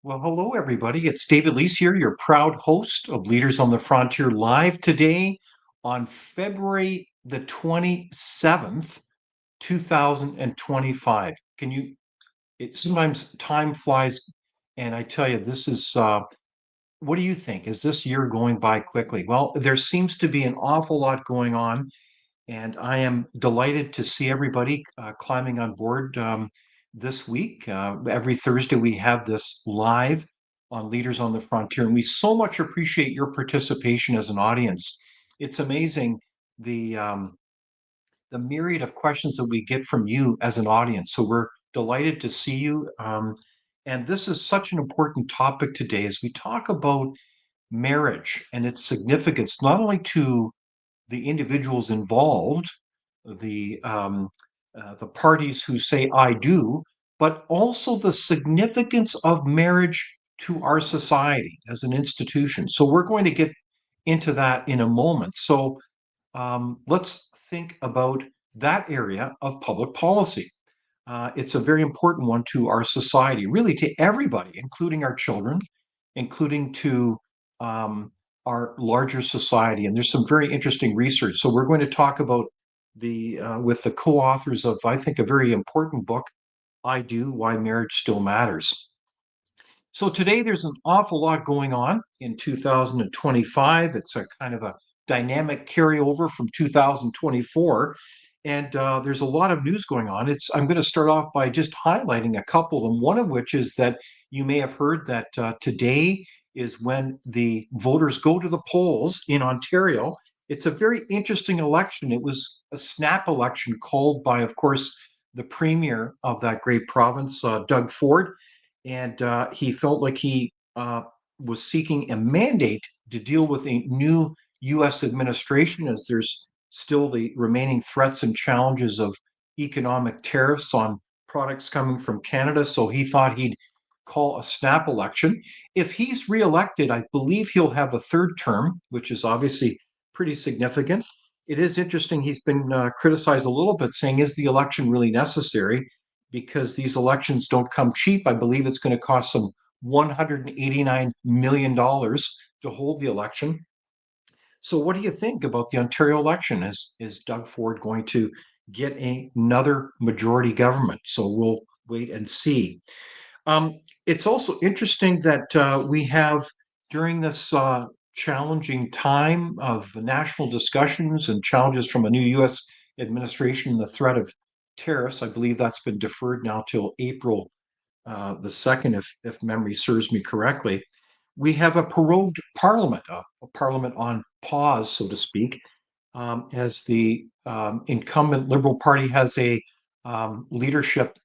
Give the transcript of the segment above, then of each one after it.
Well, hello, everybody. It's David Leese here, your proud host of Leaders on the Frontier live today on February the 27th, 2025. Sometimes time flies, and I tell you, what do you think? Is this year going by quickly? Well, there seems to be an awful lot going on, and I am delighted to see everybody climbing on board this week. Every Thursday, we have this live on Leaders on the Frontier, and we so much appreciate your participation as an audience. It's amazing the um, the myriad of questions that we get from you as an audience. So we're delighted to see you. And this is such an important topic today as we talk about marriage and its significance, not only to the individuals involved, the parties who say "I do," but also the significance of marriage to our society as an institution. So we're going to get into that in a moment. So let's think about that area of public policy. It's a very important one to our society, really to everybody, including our children, including to our larger society. And there's some very interesting research. So we're going to talk about with the co-authors of, I think, a very important book, I Do, Why Marriage Still Matters. So today there's an awful lot going on in 2025. It's a kind of a dynamic carryover from 2024. And there's a lot of news going on. I'm going to start off by just highlighting a couple of them. One of which is that you may have heard that today is when the voters go to the polls in Ontario. It's a very interesting election. It was a snap election called by, of course, the premier of that great province, Doug Ford, and he felt like he was seeking a mandate to deal with a new U.S. administration, as there's still the remaining threats and challenges of economic tariffs on products coming from Canada. So he thought he'd call a snap election. If he's reelected, I believe he'll have a third term, which is obviously pretty significant. It is interesting. He's been criticized a little bit, saying, is the election really necessary? Because these elections don't come cheap. I believe it's going to cost some $189 million to hold the election. So, what do you think about the Ontario election? Is Doug Ford going to get another majority government? So, we'll wait and see. It's also interesting that we have, during this challenging time of national discussions and challenges from a new U.S. administration, the threat of tariffs, I believe that's been deferred now till April the 2nd, if memory serves me correctly. We have a prorogued parliament, a parliament on pause, so to speak, as the incumbent Liberal Party has a leadership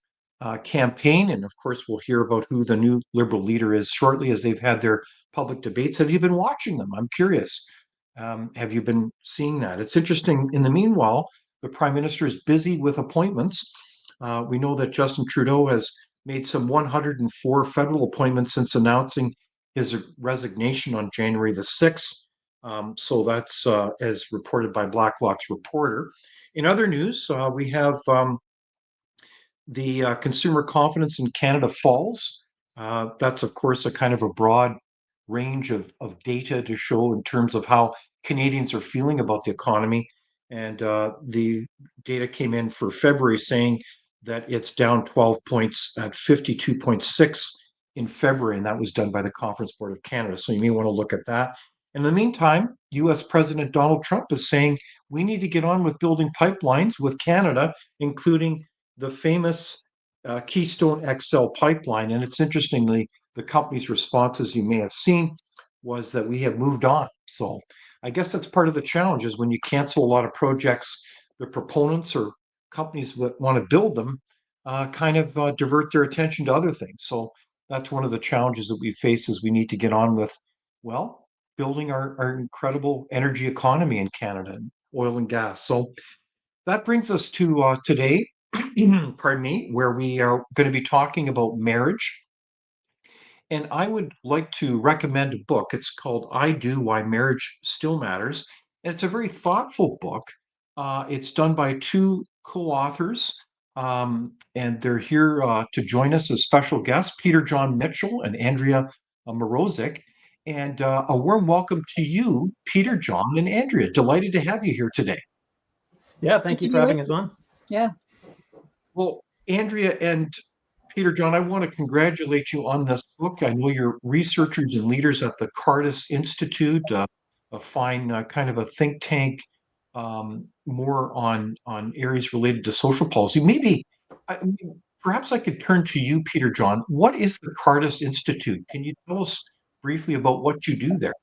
campaign. And of course, we'll hear about who the new Liberal leader is shortly as they've had their public debates. Have you been watching them? I'm curious. Have you been seeing that? It's interesting. In the meanwhile, the Prime Minister is busy with appointments. We know that Justin Trudeau has made some 104 federal appointments since announcing his resignation on January the 6th. So that's as reported by Blacklock's reporter. In other news, we have the consumer confidence in Canada falls. That's, of course, a kind of a broad range of data to show in terms of how Canadians are feeling about the economy. And the data came in for February saying that it's down 12 points at 52.6 in February, and that was done by the Conference Board of Canada. So you may want to look at that. In the meantime, US President Donald Trump is saying we need to get on with building pipelines with Canada, including the famous Keystone XL pipeline. And it's interestingly, the company's response, as you may have seen, was that we have moved on. So I guess that's part of the challenge is when you cancel a lot of projects, the proponents or companies that want to build them kind of divert their attention to other things. So that's one of the challenges that we face is we need to get on with, well, building our incredible energy economy in Canada, oil and gas. So that brings us to today, pardon me, where we are going to be talking about marriage. And I would like to recommend a book. It's called I Do, Why Marriage Still Matters. And it's a very thoughtful book. It's done by two co authors. And they're here to join us as special guests, Peter John Mitchell and Andrea Mrozek. And a warm welcome to you, Peter John and Andrea. Delighted to have you here today. Yeah, thank you for having us on. Yeah. Well, Andrea and Peter John, I want to congratulate you on this book. I know you're researchers and leaders at the Cardis Institute, a fine kind of a think tank, more on areas related to social policy. Maybe, perhaps I could turn to you, Peter John. What is the Cardis Institute? Can you tell us briefly about what you do there?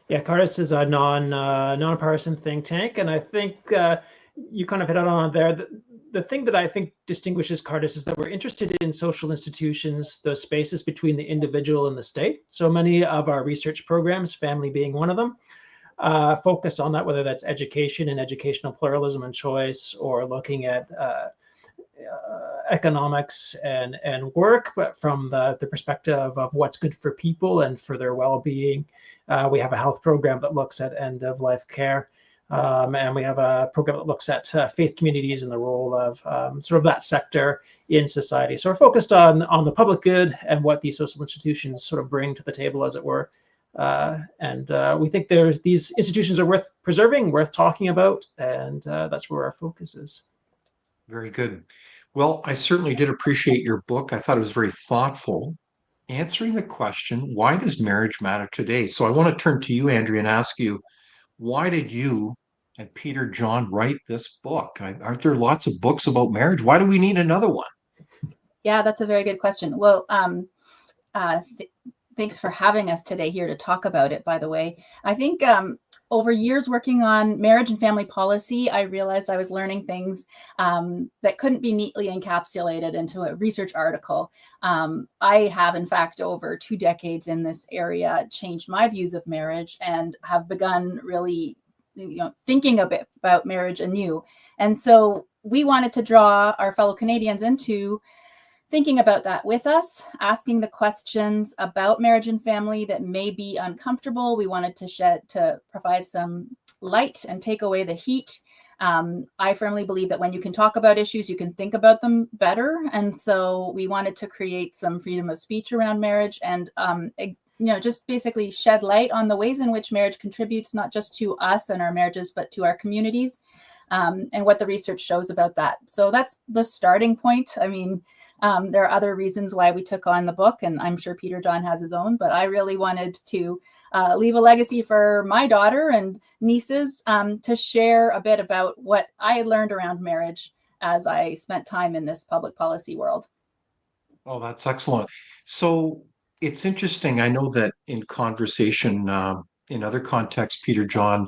Yeah, Cardis is a nonpartisan think tank, and I think you kind of hit on there. The thing that I think distinguishes Cardis is that we're interested in social institutions, those spaces between the individual and the state. So many of our research programs, family being one of them, focus on that, whether that's education and educational pluralism and choice, or looking at economics and work, but from the perspective of what's good for people and for their well-being. We have a health program that looks at end-of-life care. And we have a program that looks at faith communities and the role of sort of that sector in society. So we're focused on the public good and what these social institutions sort of bring to the table, as it were. And we think these institutions are worth preserving, worth talking about, and that's where our focus is. Very good. Well, I certainly did appreciate your book. I thought it was very thoughtful, answering the question, why does marriage matter today? So I want to turn to you, Andrea, and ask you, why did you and Peter John write this book? Aren't there lots of books about marriage? Why do we need another one? Yeah, that's a very good question. Well, thanks for having us today here to talk about it, by the way. I think over years working on marriage and family policy, I realized I was learning things that couldn't be neatly encapsulated into a research article. I have, in fact, over 2 decades in this area, changed my views of marriage and have begun really, thinking a bit about marriage anew. And so we wanted to draw our fellow Canadians into thinking about that with us, asking the questions about marriage and family that may be uncomfortable. We wanted to provide some light and take away the heat. I firmly believe that when you can talk about issues, you can think about them better. And so we wanted to create some freedom of speech around marriage and, just basically shed light on the ways in which marriage contributes, not just to us and our marriages, but to our communities, and what the research shows about that. So that's the starting point. I mean, there are other reasons why we took on the book, and I'm sure Peter John has his own, but I really wanted to leave a legacy for my daughter and nieces to share a bit about what I had learned around marriage as I spent time in this public policy world. Oh, that's excellent. So it's interesting. I know that in conversation, in other contexts, Peter John,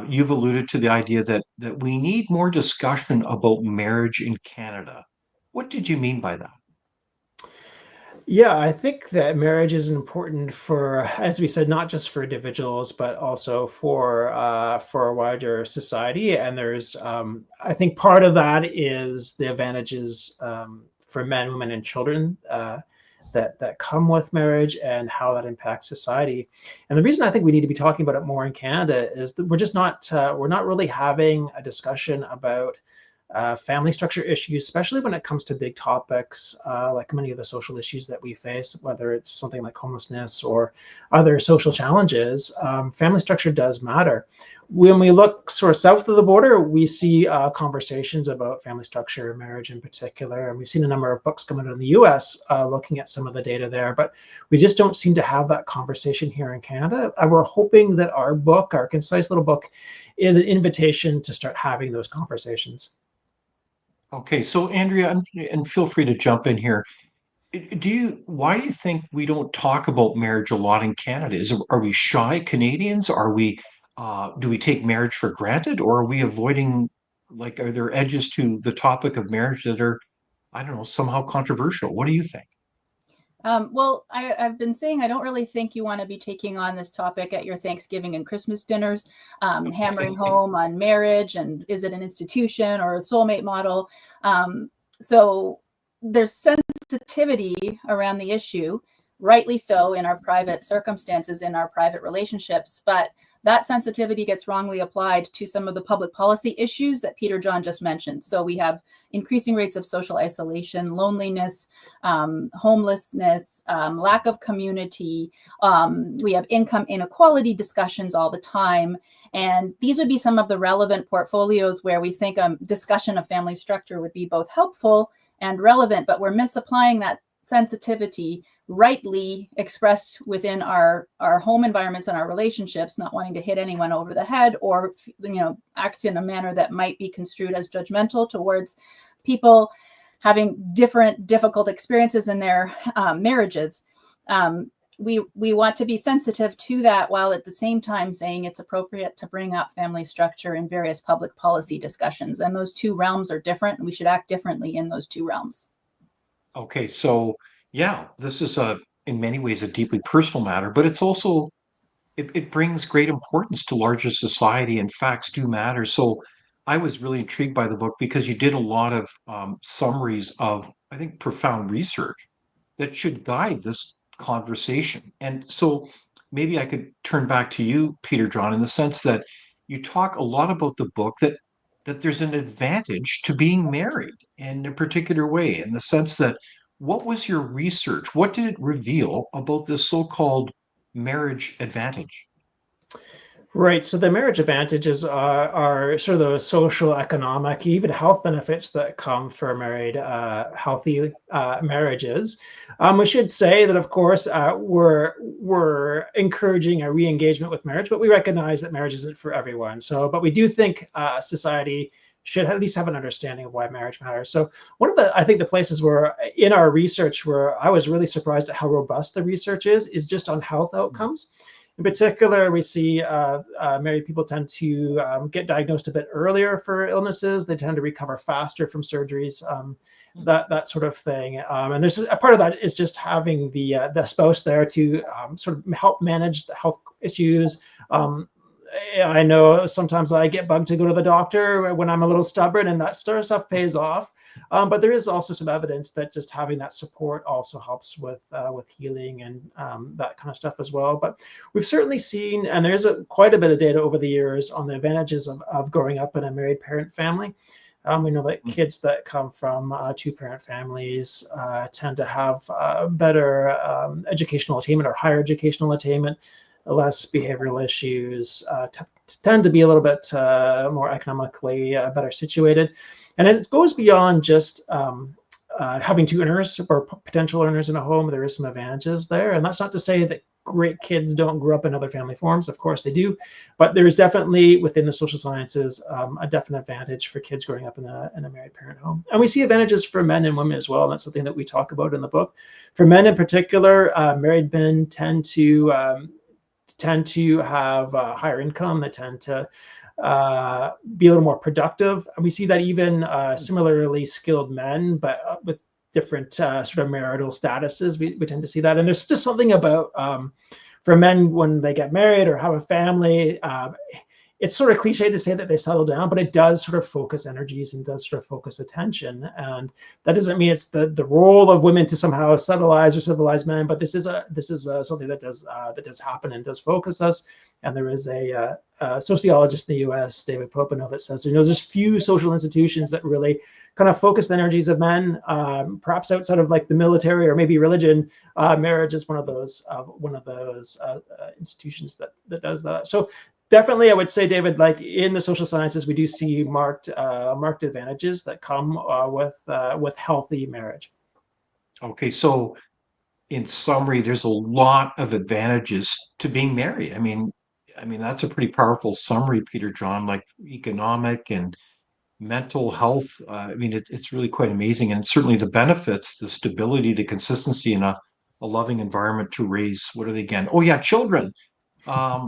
you've alluded to the idea that we need more discussion about marriage in Canada. What did you mean by that? Yeah, I think that marriage is important for, as we said, not just for individuals, but also for a wider society. And there's, I think, part of that is the advantages for men, women, and children that come with marriage and how that impacts society. And the reason I think we need to be talking about it more in Canada is that we're not really having a discussion about family structure issues, especially when it comes to big topics like many of the social issues that we face, whether it's something like homelessness or other social challenges. Family structure does matter. When we look sort of south of the border, we see conversations about family structure, marriage in particular, and we've seen a number of books come out in the US looking at some of the data there, but we just don't seem to have that conversation here in Canada. We're hoping that our book, our concise little book, is an invitation to start having those conversations. Okay, so Andrea, and feel free to jump in here. Why do you think we don't talk about marriage a lot in Canada? Are we shy Canadians? Do we take marriage for granted, or are we avoiding, like, are there edges to the topic of marriage that are, I don't know, somehow controversial? What do you think? Well, I've been saying I don't really think you want to be taking on this topic at your Thanksgiving and Christmas dinners, hammering home on marriage and is it an institution or a soulmate model. So there's sensitivity around the issue. rightly so, in our private circumstances, in our private relationships. But that sensitivity gets wrongly applied to some of the public policy issues that Peter John just mentioned. So we have increasing rates of social isolation, loneliness, homelessness, lack of community. We have income inequality discussions all the time. And these would be some of the relevant portfolios where we think a discussion of family structure would be both helpful and relevant, but we're misapplying that sensitivity rightly expressed within our home environments and our relationships, not wanting to hit anyone over the head or act in a manner that might be construed as judgmental towards people having different difficult experiences in their marriages. We want to be sensitive to that, while at the same time saying it's appropriate to bring up family structure in various public policy discussions. And those two realms are different, and we should act differently in those two realms. Okay, so yeah, this is in many ways a deeply personal matter, but it's also it brings great importance to larger society, and facts do matter. So I was really intrigued by the book because you did a lot of summaries of, I think, profound research that should guide this conversation. And so maybe I could turn back to you, Peter John, in the sense that you talk a lot about the book that there's an advantage to being married in a particular way, in the sense that what was your research? What did it reveal about this so-called marriage advantage? Right. So the marriage advantages are sort of the social, economic, even health benefits that come for married, healthy marriages. We should say that, of course, we're encouraging a re-engagement with marriage, but we recognize that marriage isn't for everyone. So, but we do think society should at least have an understanding of why marriage matters. So one of the, I think, the places where in our research where I was really surprised at how robust the research is just on health outcomes. In particular, we see married people tend to get diagnosed a bit earlier for illnesses. They tend to recover faster from surgeries, that sort of thing. And there's a part of that is just having the spouse there to sort of help manage the health issues. I know sometimes I get bugged to go to the doctor when I'm a little stubborn, and that sort of stuff pays off. But there is also some evidence that just having that support also helps with healing and that kind of stuff as well. But we've certainly seen, and there's quite a bit of data over the years on the advantages of growing up in a married parent family. We know that kids that come from two-parent families tend to have better educational attainment or higher educational attainment, less behavioral issues, tend to be a little bit more economically better situated. And it goes beyond just having two earners or potential earners in a home. There is some advantages there. And that's not to say that great kids don't grow up in other family forms. Of course they do. But there is definitely within the social sciences a definite advantage for kids growing up in a married parent home. And we see advantages for men and women as well. And that's something that we talk about in the book. For men in particular, married men tend to have higher income. They tend to be a little more productive. And we see that even similarly skilled men, but with different sort of marital statuses, we tend to see that. And there's just something about for men when they get married or have a family, it's sort of cliche to say that they settle down, but it does sort of focus energies and does sort of focus attention. And that doesn't mean it's the role of women to somehow subtleize or civilize men, but this is something that does happen and does focus us. And there is a sociologist in the U.S., David Popenow, that says there's few social institutions that really kind of focus the energies of men, perhaps outside of like the military or maybe religion. Marriage is one of those institutions that does that. So definitely, I would say, David, like in the social sciences, we do see marked advantages that come with healthy marriage. Okay, so in summary, there's a lot of advantages to being married. I mean that's a pretty powerful summary, Peter John. Like economic and mental health. It's really quite amazing, and certainly the benefits, the stability, the consistency in a loving environment to raise. What are they again? Oh yeah, children.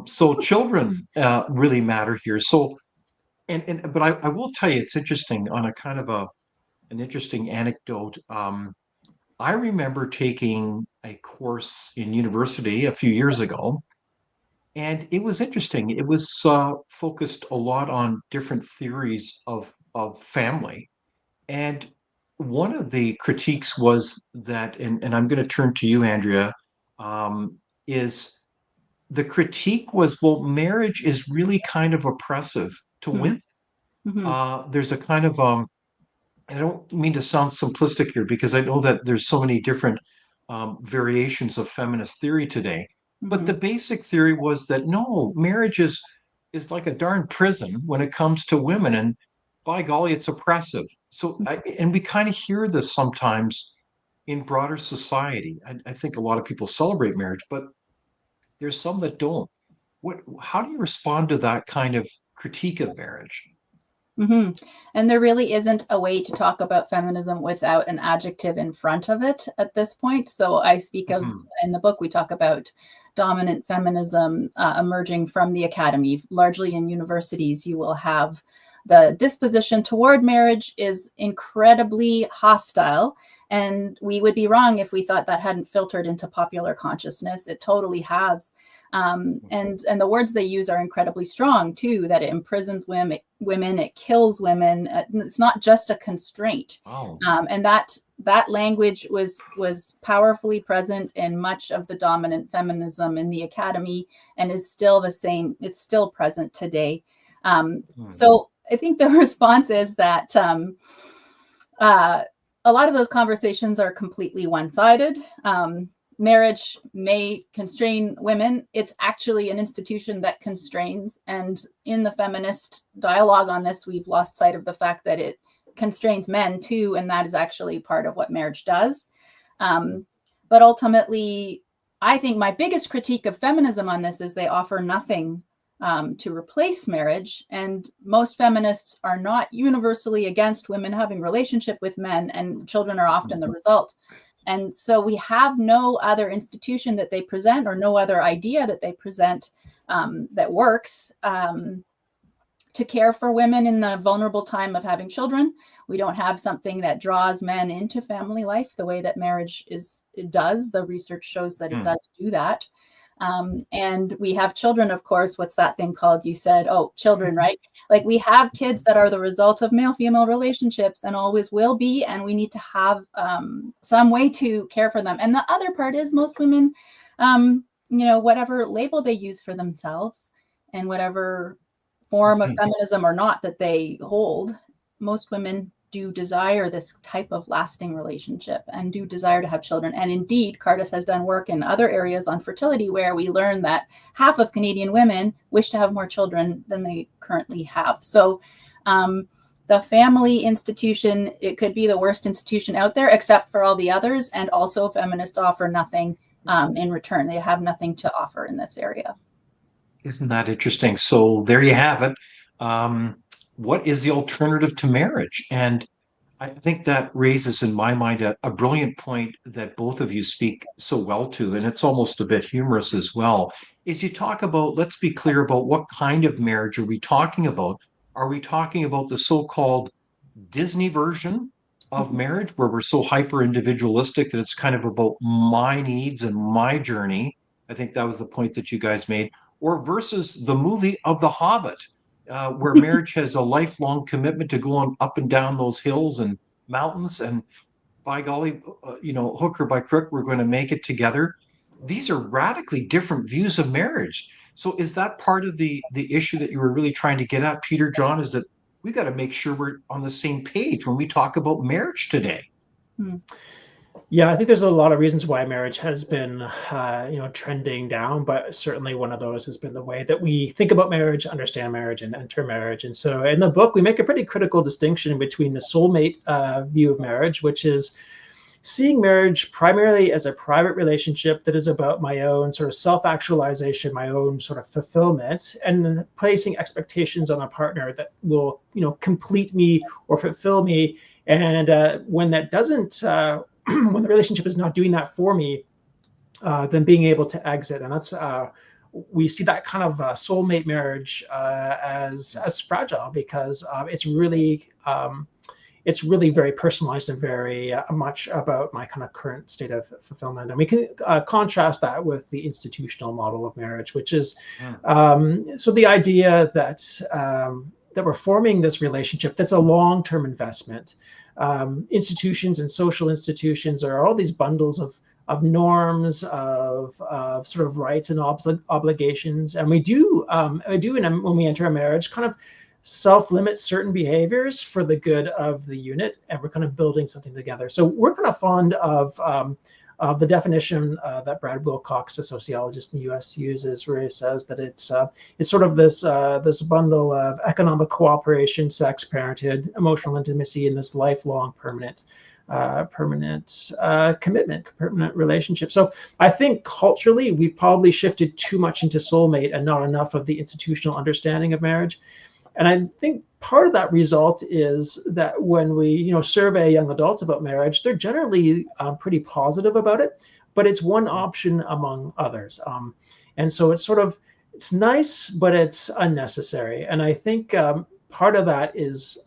So children really matter here. So but I will tell you, it's interesting on a kind of an interesting anecdote. I remember taking a course in university a few years ago, and it was interesting. It was focused a lot on different theories of family. And one of the critiques was that, and I'm going to turn to you, Andrea, is the critique was, well, marriage is really kind of oppressive to women. Mm-hmm. There's a kind of I don't mean to sound simplistic here because I know that there's so many different variations of feminist theory today. But the Mm-hmm. basic theory was that no, marriage is like a darn prison when it comes to women, and by golly, it's oppressive. And we kind of hear this sometimes in broader society. I think a lot of people celebrate marriage, but there's some that don't. How do you respond to that kind of critique of marriage? Mm-hmm. And there really isn't a way to talk about feminism without an adjective in front of it at this point. So I speak of, Mhm. in the book, we talk about dominant feminism emerging from the academy. Largely in universities, you will have the disposition toward marriage is incredibly hostile. And we would be wrong if we thought that hadn't filtered into popular consciousness. It totally has. And the words they use are incredibly strong too. That it imprisons women, it kills women. It's not just a constraint. Oh. And that language was powerfully present in much of the dominant feminism in the academy, and is still the same. It's still present today. So I think the response is that a lot of those conversations are completely one-sided. Marriage may constrain women. It's actually an institution that constrains. And in the feminist dialogue on this, we've lost sight of the fact that it constrains men too. And that is actually part of what marriage does. But ultimately, I think my biggest critique of feminism on this is they offer nothing to replace marriage. And most feminists are not universally against women having relationship with men, and children are often the result. And so we have no other institution that they present, or no other idea that they present that works to care for women in the vulnerable time of having children. We don't have something that draws men into family life the way that marriage it does. The research shows that it does do that. And we have children, of course. What's that thing called? You said, oh, children, right? Like, we have kids that are the result of male-female relationships and always will be, and we need to have some way to care for them. And the other part is most women, whatever label they use for themselves and whatever form of feminism or not that they hold, most women do desire this type of lasting relationship and do desire to have children. And indeed, Cardis has done work in other areas on fertility where we learn that half of Canadian women wish to have more children than they currently have. So the family institution, it could be the worst institution out there, except for all the others. And also feminists offer nothing in return. They have nothing to offer in this area. Isn't that interesting? So there you have it. What is the alternative to marriage? And I think that raises in my mind a brilliant point that both of you speak so well to, and it's almost a bit humorous as well, is you talk about, let's be clear about what kind of marriage are we talking about? Are we talking about the so-called Disney version of marriage where we're so hyper individualistic that it's kind of about my needs and my journey? I think that was the point that you guys made. Or versus the movie of The Hobbit, where marriage has a lifelong commitment to going up and down those hills and mountains, and by golly, hook or by crook, we're going to make it together. These are radically different views of marriage. So is that part of the issue that you were really trying to get at, Peter, John, is that we got to make sure we're on the same page when we talk about marriage today? Yeah, I think there's a lot of reasons why marriage has been, trending down, but certainly one of those has been the way that we think about marriage, understand marriage, and enter marriage. And so in the book, we make a pretty critical distinction between the soulmate view of marriage, which is seeing marriage primarily as a private relationship that is about my own sort of self-actualization, my own sort of fulfillment, and placing expectations on a partner that will, complete me or fulfill me. And when that doesn't, when the relationship is not doing that for me, then being able to exit. And that's we see that kind of soulmate marriage as fragile, because it's really very personalized and very much about my kind of current state of fulfillment. And we can contrast that with the institutional model of marriage, which is so the idea that that we're forming this relationship that's a long-term investment. Institutions and social institutions are all these bundles norms, of sort of rights and obligations, and we do when we enter a marriage, kind of self-limit certain behaviors for the good of the unit, and we're kind of building something together. So we're kind of fond of the definition that Brad Wilcox, a sociologist in the U.S., uses, where he says that it's sort of this bundle of economic cooperation, sex, parenthood, emotional intimacy, and this lifelong permanent commitment, permanent relationship. So I think culturally we've probably shifted too much into soulmate and not enough of the institutional understanding of marriage. And I think part of that result is that when we, survey young adults about marriage, they're generally pretty positive about it, but it's one option among others. And so it's nice, but it's unnecessary. And I think part of that is,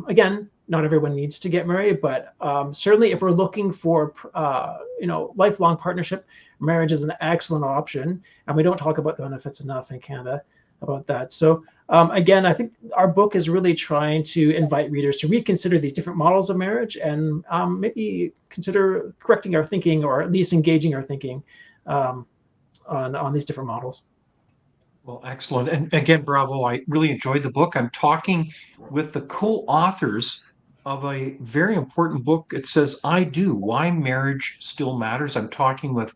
again, not everyone needs to get married, but certainly if we're looking for, lifelong partnership, marriage is an excellent option. And we don't talk about the benefits enough in Canada about that. So again, I think our book is really trying to invite readers to reconsider these different models of marriage, and maybe consider correcting our thinking, or at least engaging our thinking on these different models. Well, excellent. And again, bravo. I really enjoyed the book. I'm talking with the co-authors of a very important book. It says, I Do, Why Marriage Still Matters. I'm talking with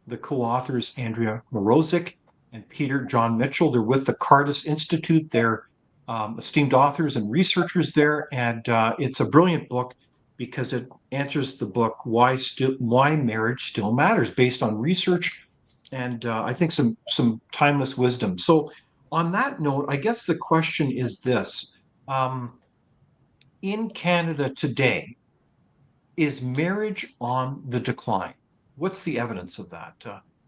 the co-authors, Andrea Mrozek and Peter John Mitchell. They're with the Cardis Institute. They're esteemed authors and researchers there. And it's a brilliant book because it answers the book, Why Marriage Still Matters, based on research and I think some timeless wisdom. So on that note, I guess the question is this. In Canada today, is marriage on the decline? What's the evidence of that?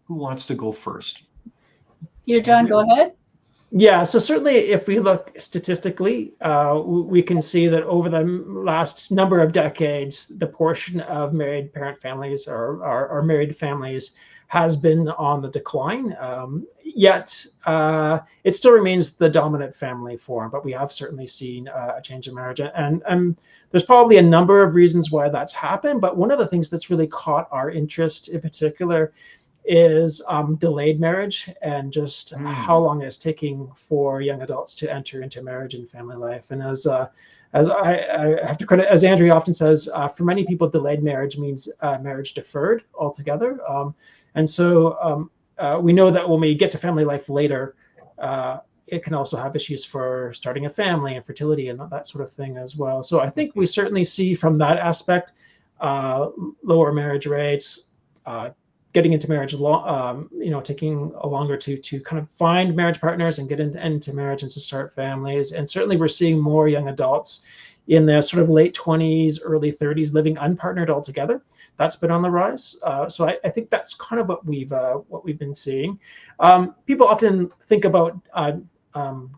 Who wants to go first? Peter John, go ahead. Yeah, so certainly if we look statistically, we can see that over the last number of decades, the portion of married parent families or married families has been on the decline. Yet it still remains the dominant family form, but we have certainly seen a change in marriage. And there's probably a number of reasons why that's happened, but one of the things that's really caught our interest in particular is delayed marriage, and just how long it's taking for young adults to enter into marriage and family life. And as I have to credit, as Andrea often says, for many people, delayed marriage means marriage deferred altogether. And so we know that when we get to family life later, it can also have issues for starting a family and fertility and that sort of thing as well. So I think we certainly see from that aspect lower marriage rates, getting into marriage, taking a longer to kind of find marriage partners and get into marriage and to start families. And certainly we're seeing more young adults in their sort of late 20s, early 30s living unpartnered altogether. That's been on the rise. So I think that's kind of what we've been seeing. People often think about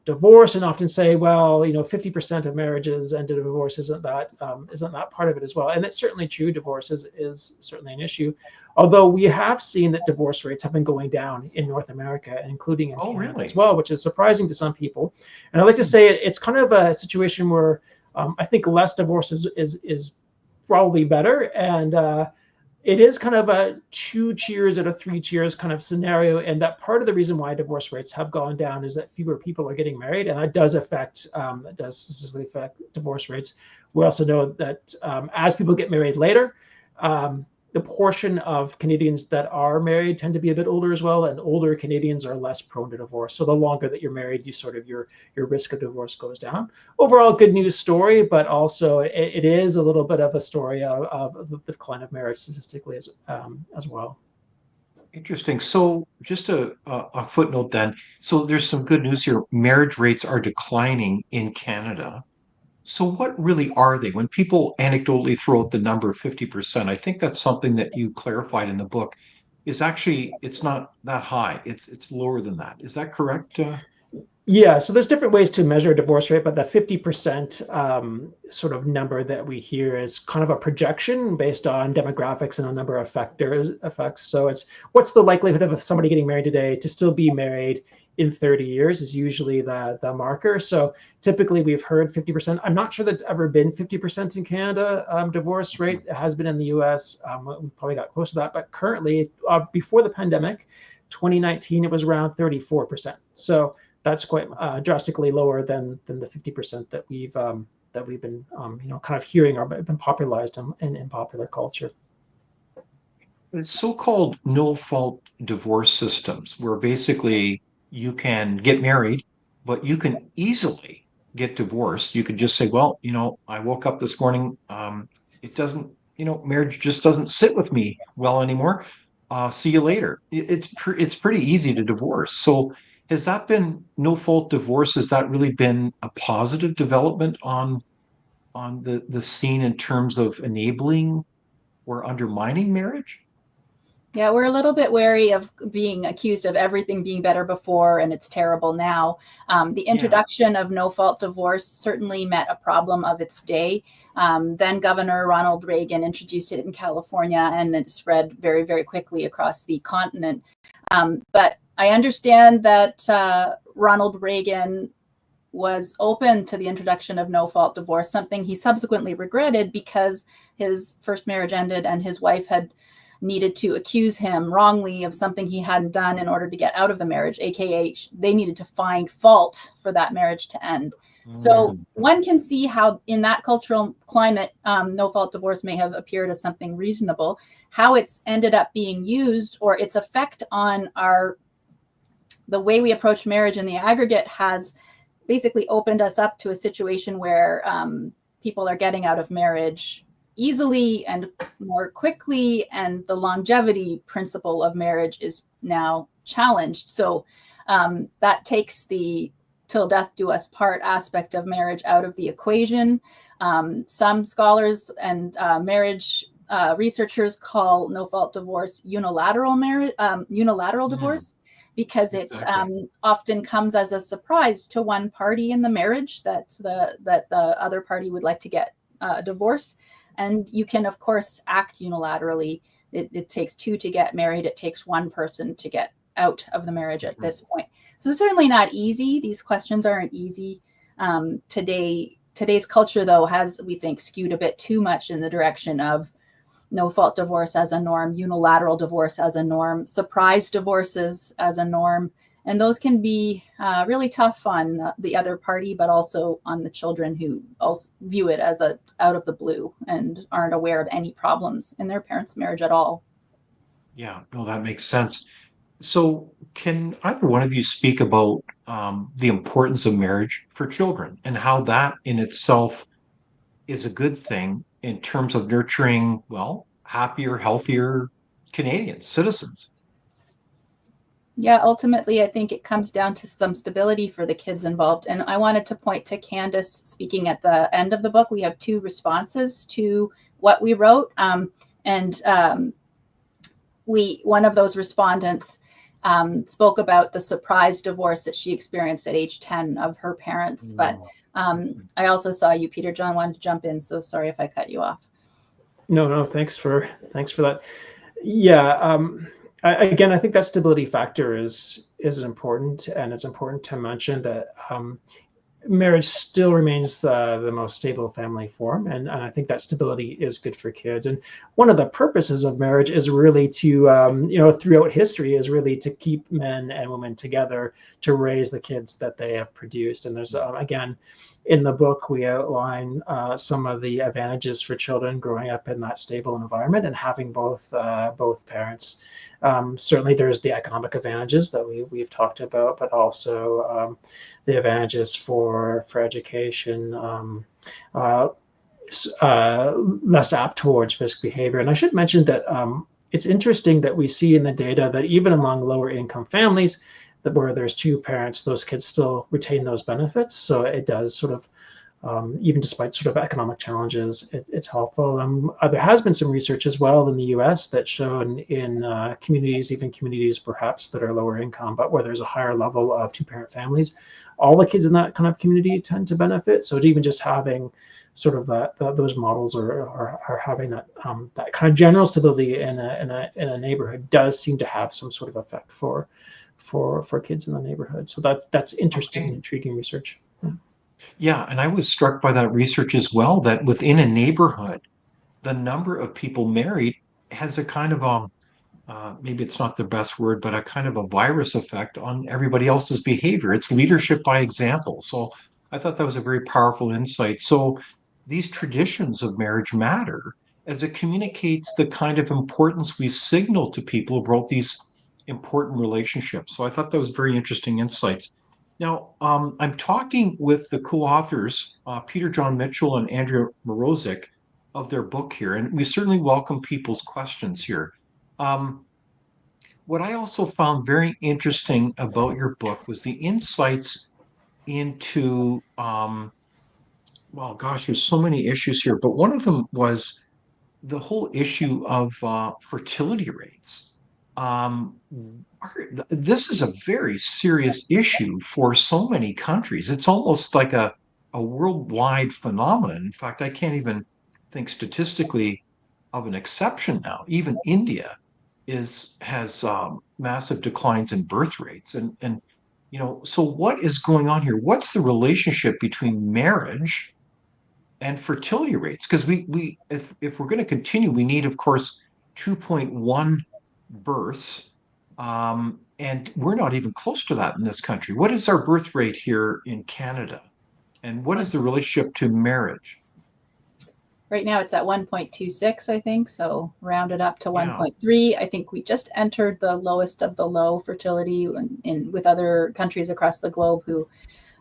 divorce and often say, well, 50% of marriages end in divorce. Isn't that part of it as well? And it's certainly true. Divorce is certainly an issue, although we have seen that divorce rates have been going down in North America, including in Canada as well, which is surprising to some people. And I'd like to say it's kind of a situation where I think less divorce is probably better, and it is kind of a 2 cheers out of 3 cheers kind of scenario. And that part of the reason why divorce rates have gone down is that fewer people are getting married, and that does specifically affect divorce rates. We also know that as people get married later, the portion of Canadians that are married tend to be a bit older as well, and older Canadians are less prone to divorce. So the longer that you're married, your risk of divorce goes down. Overall, good news story, but also it is a little bit of a story of the decline of marriage statistically as well. Interesting. So just a footnote then. So there's some good news here. Marriage rates are declining in Canada. So what really are they? When people anecdotally throw out the number of 50%, I think that's something that you clarified in the book, is actually it's not that high. It's lower than that. Is that correct? Yeah, so there's different ways to measure divorce rate, but the 50% sort of number that we hear is kind of a projection based on demographics and a number of effects. So it's what's the likelihood of somebody getting married today to still be married in 30 years is usually the marker. So typically we've heard 50%. I'm not sure that's ever been 50% in Canada divorce rate. It has been in the US. We probably got close to that, but currently before the pandemic, 2019, it was around 34%. So that's quite drastically lower than the 50% that we've been kind of hearing or been popularized in popular culture. It's so-called no-fault divorce systems, where basically you can get married, but you can easily get divorced. You could just say, well, I woke up this morning, it doesn't, marriage just doesn't sit with me well anymore. See you later. It's pretty easy to divorce. So has that been no-fault divorce? Has that really been a positive development on the scene in terms of enabling or undermining marriage? Yeah, we're a little bit wary of being accused of everything being better before and it's terrible now. The Yeah. introduction of no-fault divorce certainly met a problem of its day. Then Governor Ronald Reagan introduced it in California, and it spread very, very quickly across the continent. But I understand that Ronald Reagan was open to the introduction of no-fault divorce, something he subsequently regretted because his first marriage ended and his wife had needed to accuse him wrongly of something he hadn't done in order to get out of the marriage, aka they needed to find fault for that marriage to end. So one can see how in that cultural climate, no-fault divorce may have appeared as something reasonable. How it's ended up being used or its effect on the way we approach marriage in the aggregate has basically opened us up to a situation where people are getting out of marriage easily and more quickly, and the longevity principle of marriage is now challenged. So that takes the till death do us part aspect of marriage out of the equation. Some scholars and marriage researchers call no-fault divorce unilateral marriage, unilateral divorce, because it often comes as a surprise to one party in the marriage that the other party would like to get a divorce. And you can, of course, act unilaterally. It takes two to get married. It takes one person to get out of the marriage at this point. So it's certainly not easy. These questions aren't easy. Today's culture, though, has, we think, skewed a bit too much in the direction of no-fault divorce as a norm, unilateral divorce as a norm, surprise divorces as a norm. And those can be really tough on the other party, but also on the children who also view it as a out of the blue and aren't aware of any problems in their parents' marriage at all. Yeah, no, that makes sense. So, can either one of you speak about the importance of marriage for children and how that in itself is a good thing in terms of nurturing, well, happier, healthier Canadians, citizens? Yeah, ultimately, I think it comes down to some stability for the kids involved. And I wanted to point to Candace speaking at the end of the book. We have two responses to what we wrote. One of those respondents spoke about the surprise divorce that she experienced at age 10 of her parents. But I also saw you, Peter John, wanted to jump in. So sorry if I cut you off. No, thanks for that. Yeah. Again, I think that stability factor is important, and it's important to mention that marriage still remains the most stable family form, and I think that stability is good for kids. And one of the purposes of marriage is really to, throughout history, is really to keep men and women together to raise the kids that they have produced. And there's again, in the book, we outline some of the advantages for children growing up in that stable environment and having both parents. Certainly, there's the economic advantages that we've talked about, but also the advantages for education, less apt towards risk behavior. And I should mention that it's interesting that we see in the data that even among lower income families, where there's two parents, those kids still retain those benefits. So it does sort of, even despite sort of economic challenges, it's helpful. There has been some research as well in the US that shown in communities, even communities perhaps that are lower income, but where there's a higher level of two-parent families, all the kids in that kind of community tend to benefit. So even just having sort of those models are having that kind of general stability in a neighborhood does seem to have some sort of effect for for kids in the neighborhood. So that's interesting and intriguing research. Yeah, and I was struck by that research as well, that within a neighborhood, the number of people married has a kind of maybe it's not the best word, but a kind of a virus effect on everybody else's behavior. It's leadership by example. So I thought that was a very powerful insight. So these traditions of marriage matter as it communicates the kind of importance we signal to people about these important relationships. So I thought that was very interesting insights. Now, I'm talking with the co-authors, Peter John Mitchell and Andrea Mrozek, of their book here, and we certainly welcome people's questions here. Um, what I also found very interesting about your book was the insights into, well, gosh, there's so many issues here, but one of them was the whole issue of fertility rates. Um, this is a very serious issue for so many countries. It's almost like a worldwide phenomenon. In fact, I can't even think statistically of an exception now. Even India has massive declines in birth rates, and so what is going on here? What's the relationship between marriage and fertility rates? Because we if we're going to continue, we need, of course, 2.1 births, and we're not even close to that in this country. What is our birth rate here in Canada, and what is the relationship to marriage? Right now it's at 1.26, I think. So rounded up to Yeah. 1.3. I think we just entered the lowest of the low fertility with other countries across the globe who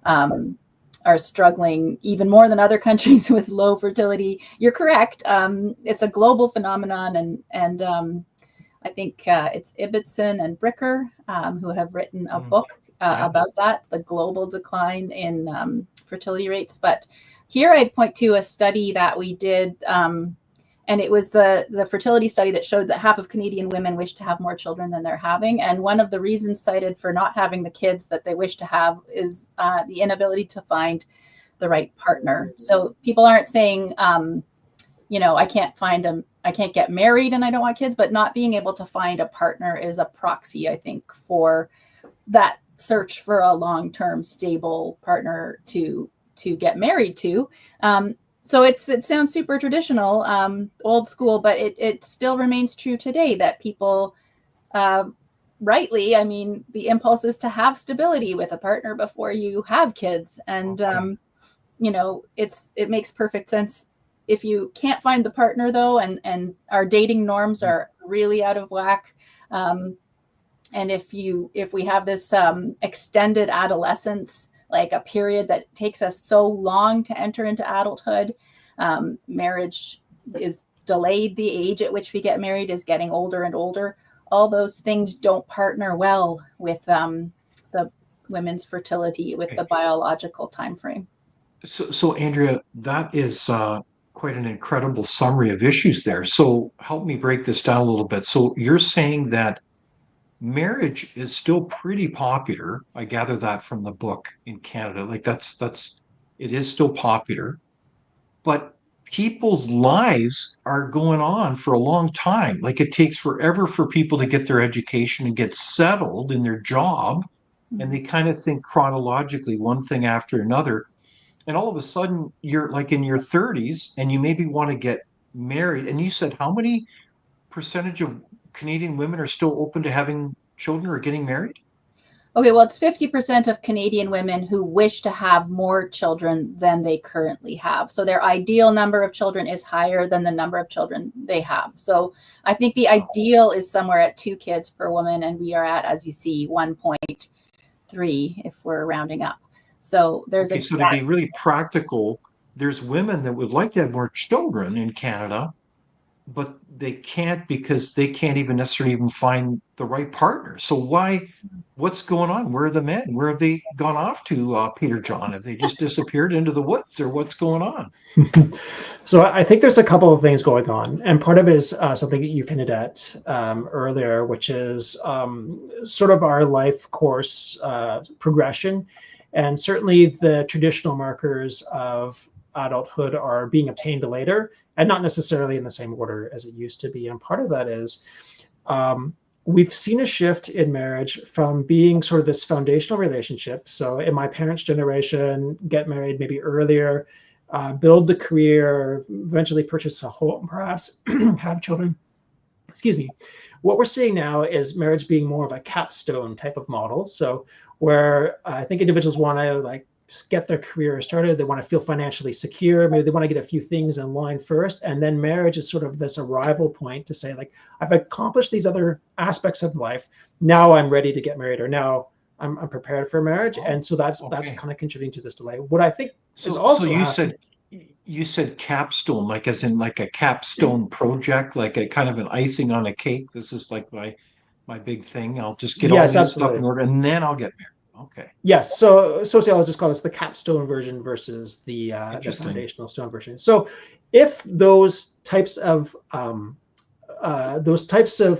are struggling even more than other countries with low fertility. You're correct. It's a global phenomenon, and I think it's Ibbotson and Bricker who have written a book about that, the global decline in fertility rates. But here I'd point to a study that we did, and it was the fertility study that showed that half of Canadian women wish to have more children than they're having. And one of the reasons cited for not having the kids that they wish to have is the inability to find the right partner. So people aren't saying, I can't get married and I don't want kids, but not being able to find a partner is a proxy, I think, for that search for a long-term stable partner to get married to. So it sounds super traditional, old school, but it still remains true today that people, rightly, I mean, the impulse is to have stability with a partner before you have kids. And, it makes perfect sense. If you can't find the partner though, and our dating norms are really out of whack, and if we have this extended adolescence, like a period that takes us so long to enter into adulthood, marriage is delayed. The age at which we get married is getting older and older. All those things don't partner well with the women's fertility, with the biological time frame. So Andrea, that is quite an incredible summary of issues there. So help me break this down a little bit. So you're saying that marriage is still pretty popular. I gather that from the book in Canada. Like it is still popular, but people's lives are going on for a long time. Like it takes forever for people to get their education and get settled in their job. And they kind of think chronologically, one thing after another. And all of a sudden you're like in your 30s and you maybe want to get married. And you said how many percentage of Canadian women are still open to having children or getting married? Okay, well, it's 50% of Canadian women who wish to have more children than they currently have. So their ideal number of children is higher than the number of children they have. So I think the ideal is somewhere at 2 kids per woman, and we are at, as you see, 1.3 if we're rounding up. So there's so to be really practical, there's women that would like to have more children in Canada, but they can't because they can't even necessarily even find the right partner. So what's going on? Where are the men? Where have they gone off to, Peter John? Have they just disappeared into the woods, or what's going on? So I think there's a couple of things going on, and part of it is something that you've hinted at earlier, which is sort of our life course progression, and certainly the traditional markers of adulthood are being obtained later, and not necessarily in the same order as it used to be. And part of that is we've seen a shift in marriage from being sort of this foundational relationship. So in my parents' generation, get married maybe earlier, build the career, eventually purchase a home, perhaps have children. Excuse me. What we're seeing now is marriage being more of a capstone type of model. So where I think individuals want to like just get their career started, they want to feel financially secure, maybe they want to get a few things in line first, and then marriage is sort of this arrival point to say like, I've accomplished these other aspects of life, now I'm ready to get married, or now I'm prepared for marriage. And so that's Okay. kind of contributing to this delay. What I think is So also happening. you said capstone, like as in like a capstone project, like a kind of an icing on a cake. This is like my big thing. I'll just get all Yes, these stuff in absolutely. order and then I'll get married. Okay. Yes, so sociologists call this the capstone version versus the Interesting. foundational stone version. So, if those types of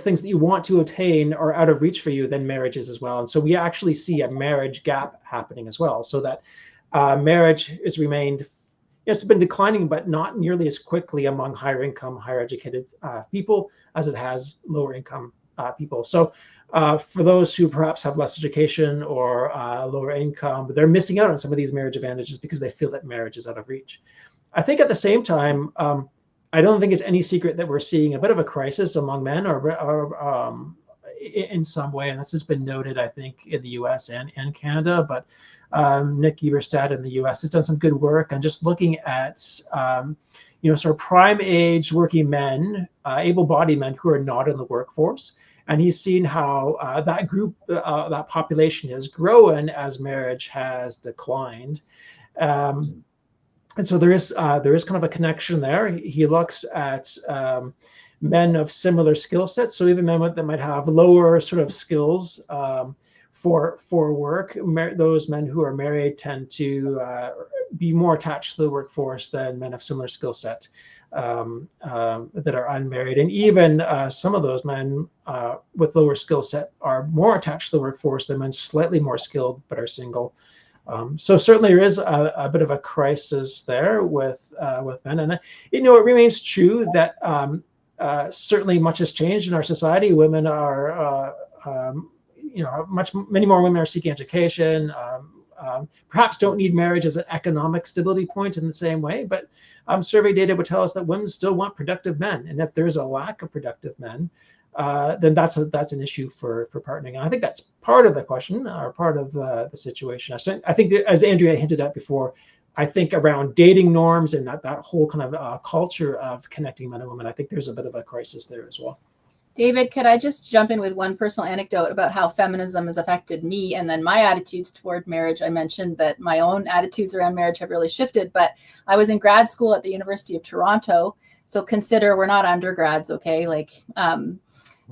things that you want to attain are out of reach for you, then marriage is as well. And so we actually see a marriage gap happening as well. So that marriage has remained, it's been declining, but not nearly as quickly among higher income, higher educated people as it has lower income people. So for those who perhaps have less education or lower income, they're missing out on some of these marriage advantages because they feel that marriage is out of reach. I think at the same time, I don't think it's any secret that we're seeing a bit of a crisis among men, or in some way, and this has been noted, I think, in the U.S. and Canada. But Nick Eberstadt in the U.S. has done some good work and just looking at sort of prime age working men, able-bodied men who are not in the workforce. And he's seen how that group, that population has grown as marriage has declined. And so there is kind of a connection there. He looks at men of similar skill sets. So even men that might have lower sort of skills for work, those men who are married tend to be more attached to the workforce than men of similar skill set that are unmarried. And even some of those men with lower skill set are more attached to the workforce than men slightly more skilled but are single. So certainly there is a bit of a crisis there with men, and it remains true that certainly much has changed in our society. Women are many more women are seeking education. Perhaps don't need marriage as an economic stability point in the same way, but survey data would tell us that women still want productive men, and if there's a lack of productive men, then that's an issue for partnering. And I think that's part of the question, or part of the situation. I think that, as Andrea hinted at before, I think around dating norms and that whole kind of culture of connecting men and women, I think there's a bit of a crisis there as well. David, could I just jump in with one personal anecdote about how feminism has affected me and then my attitudes toward marriage? I mentioned that my own attitudes around marriage have really shifted, but I was in grad school at the University of Toronto. So consider we're not undergrads, okay? And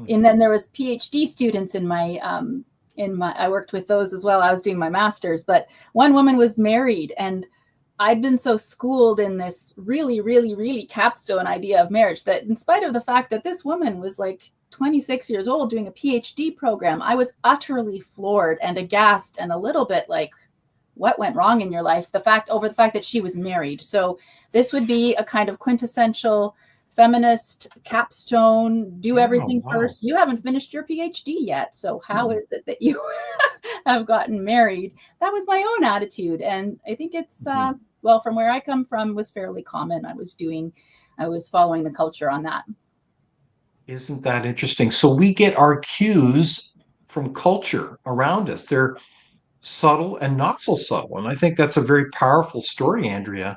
then there was PhD students in my, I worked with those as well. I was doing my master's, but one woman was married, and I'd been so schooled in this really, really, really capstone idea of marriage that in spite of the fact that this woman was like 26 years old doing a PhD program, I was utterly floored and aghast and a little bit like, what went wrong in your life? The fact that she was married. So this would be a kind of quintessential feminist capstone, do everything first. You haven't finished your PhD yet. So how is it that you have gotten married? That was my own attitude. And I think it's, well, from where I come from, was fairly common. I was following the culture on that. Isn't that interesting? So we get our cues from culture around us. They're subtle and not so subtle. And I think that's a very powerful story, Andrea,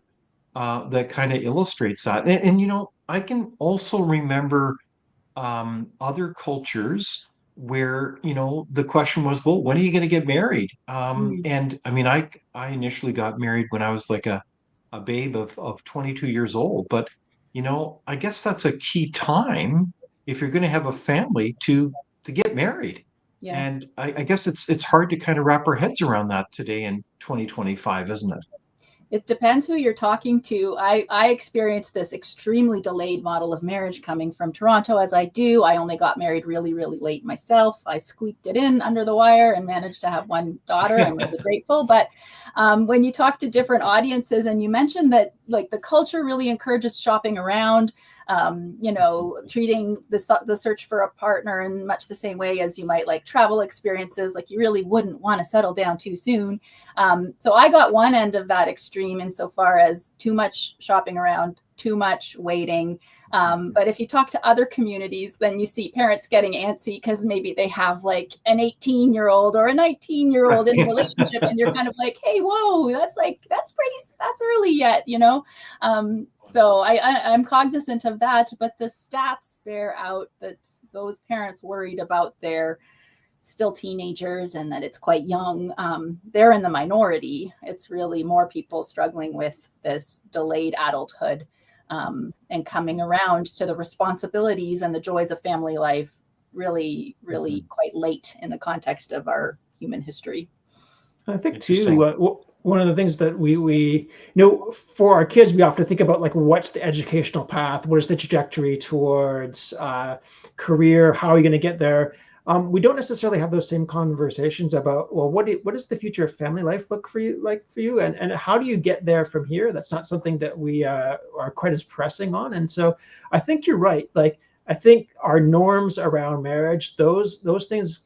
that kind of illustrates that. And I can also remember other cultures where the question was, well, when are you going to get married? And I mean, I initially got married when I was like a babe of 22 years old, but I guess that's a key time if you're going to have a family to get married. Yeah. And I guess it's hard to kind of wrap our heads around that today in 2025, isn't it? It depends who you're talking to. I experienced this extremely delayed model of marriage coming from Toronto, as I do. I only got married really, really late myself. I squeaked it in under the wire and managed to have one daughter. I'm really grateful. But when you talk to different audiences, and you mentioned that like the culture really encourages shopping around, treating the search for a partner in much the same way as you might like travel experiences. Like you really wouldn't want to settle down too soon. So I got one end of that extreme insofar as too much shopping around, too much waiting. But if you talk to other communities, then you see parents getting antsy because maybe they have like an 18-year-old or a 19-year-old in a relationship, and you're kind of like, hey, whoa, that's early yet, So I'm cognizant of that, but the stats bear out that those parents worried about their still teenagers and that it's quite young, they're in the minority. It's really more people struggling with this delayed adulthood. And coming around to the responsibilities and the joys of family life really, really quite late in the context of our human history. I think too, one of the things that we for our kids, we often think about like, what's the educational path? What is the trajectory towards career? How are you going to get there? We don't necessarily have those same conversations about, well, what does the future of family life look for you, and how do you get there from here? That's not something that we are quite as pressing on. And so I think you're right. Like, I think our norms around marriage, those things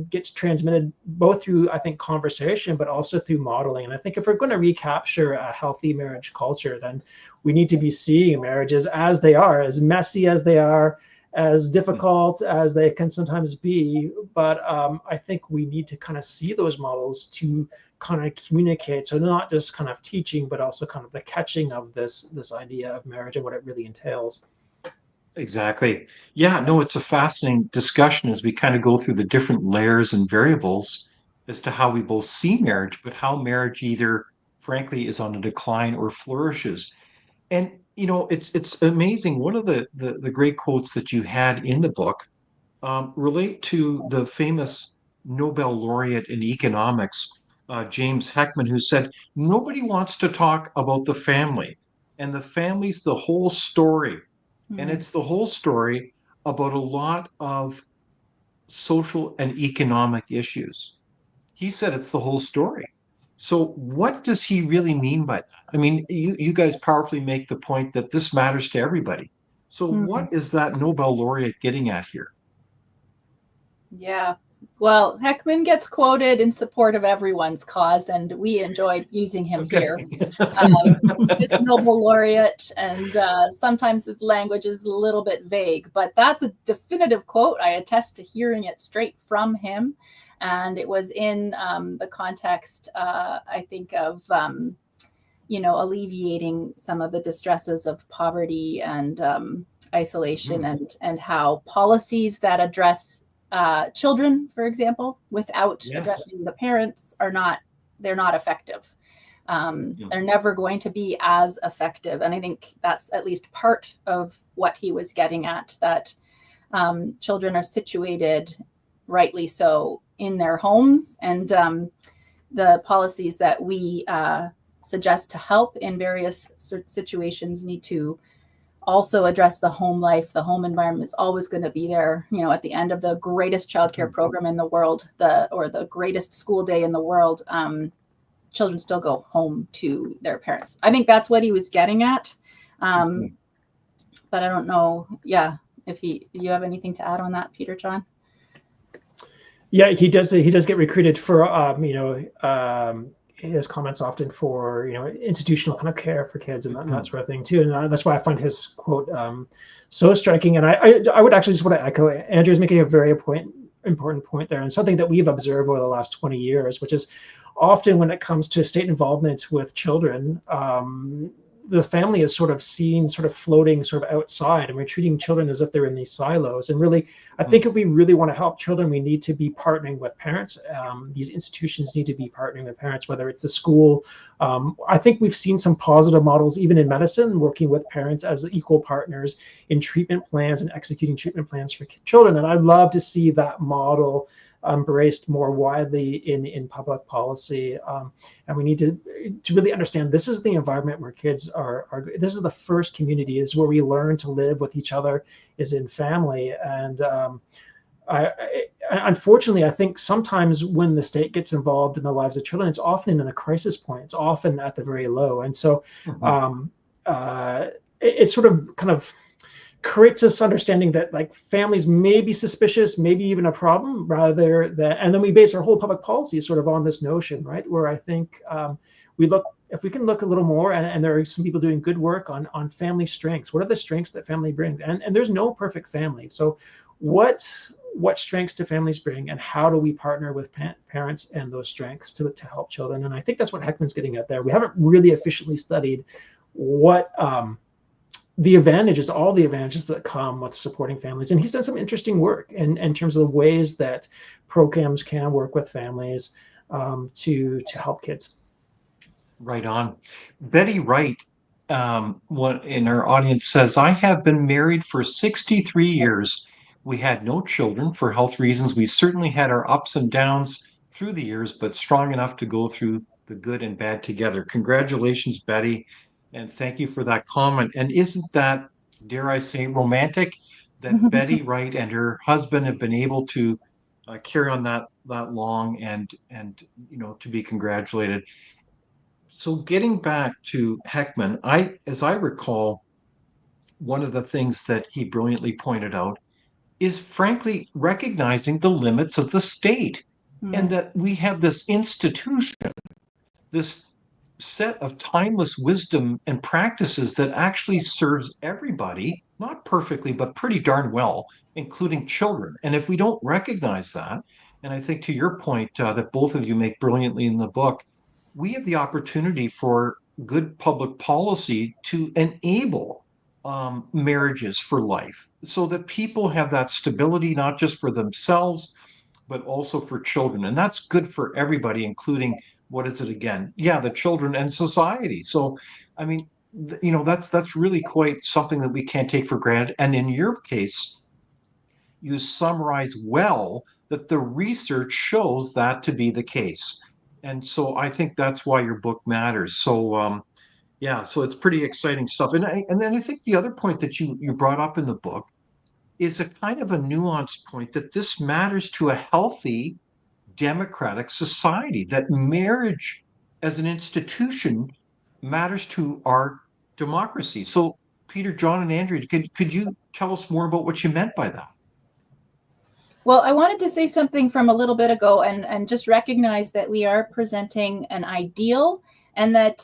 gets transmitted both through, I think, conversation, but also through modeling. And I think if we're going to recapture a healthy marriage culture, then we need to be seeing marriages as they are, as messy as they are, as difficult as they can sometimes be. But I think we need to kind of see those models to kind of communicate. So not just kind of teaching, but also kind of the catching of this idea of marriage and what it really entails. Exactly. Yeah, no, it's a fascinating discussion as we kind of go through the different layers and variables as to how we both see marriage, but how marriage either, frankly, is on a decline or flourishes. And it's amazing. One of the great quotes that you had in the book relate to the famous Nobel laureate in economics, James Heckman, who said, "Nobody wants to talk about the family, and the family's the whole story." And it's the whole story about a lot of social and economic issues. He said it's the whole story. So, what does he really mean by that? I mean, you guys powerfully make the point that this matters to everybody. So, what is that Nobel laureate getting at here? Yeah. Well, Heckman gets quoted in support of everyone's cause, and we enjoyed using him here. It's Nobel laureate, and sometimes his language is a little bit vague, but that's a definitive quote. I attest to hearing it straight from him. And it was in the context, I think, of, alleviating some of the distresses of poverty and isolation, and how policies that address children, for example, without addressing the parents they're not effective. They're never going to be as effective. And I think that's at least part of what he was getting at, that children are situated, rightly so, in their homes, and the policies that we suggest to help in various situations need to also address the home life. The home environment is always going to be there. At the end of the greatest childcare program in the world, or the greatest school day in the world, children still go home to their parents. I think that's what he was getting at. But I don't know. Yeah. If you have anything to add on that, Peter John? Yeah, he does get recruited for, his comments often for, institutional kind of care for kids and that sort of thing too. And that's why I find his quote so striking. And I would actually just want to echo, Andrew's making a very important point there, and something that we've observed over the last 20 years, which is often when it comes to state involvement with children, the family is sort of seen sort of floating sort of outside, and we're treating children as if they're in these silos. And really, I think if we really want to help children, we need to be partnering with parents. These institutions need to be partnering with parents, whether it's the school. I think we've seen some positive models, even in medicine, working with parents as equal partners in treatment plans and executing treatment plans for children. And I'd love to see that model embraced more widely in public policy, and we need to really understand this is the environment where kids are. This is the first community. Is where we learn to live with each other, is in family. And unfortunately, I think sometimes when the state gets involved in the lives of children, it's often in a crisis point. It's often at the very low, and so it's sort of kind of creates this understanding that like families may be suspicious, maybe even a problem, rather than, and then we base our whole public policy sort of on this notion, right? Where I think we look, if we can look a little more, and there are some people doing good work on family strengths. What are the strengths that family brings? And there's no perfect family. So what strengths do families bring, and how do we partner with parents and those strengths to help children? And I think that's what Heckman's getting at there. We haven't really efficiently studied what the advantages, all the advantages that come with supporting families. And he's done some interesting work in terms of the ways that programs can work with families to help kids. Right on. Betty Wright, what in our audience says, I have been married for 63 years. We had no children for health reasons. We certainly had our ups and downs through the years, but strong enough to go through the good and bad together. Congratulations, Betty, and thank you for that comment. And isn't that, dare I say, romantic that Betty Wright and her husband have been able to carry on that long and to be congratulated. So getting back to Heckman, as I recall, one of the things that he brilliantly pointed out is frankly recognizing the limits of the state and that we have this institution, this set of timeless wisdom and practices that actually serves everybody, not perfectly, but pretty darn well, including children. And if we don't recognize that, and I think to your point that both of you make brilliantly in the book, we have the opportunity for good public policy to enable marriages for life so that people have that stability, not just for themselves, but also for children. And that's good for everybody, including, what is it again? Yeah, the children and society. So, I mean, that's really quite something that we can't take for granted. And in your case, you summarize well that the research shows that to be the case. And so I think that's why your book matters. So, yeah, so it's pretty exciting stuff. And then I think the other point that you brought up in the book is a kind of a nuanced point that this matters to a healthy democratic society, that marriage as an institution matters to our democracy. So, Peter, John, and Andrea, could you tell us more about what you meant by that? Well, I wanted to say something from a little bit ago and just recognize that we are presenting an ideal, and that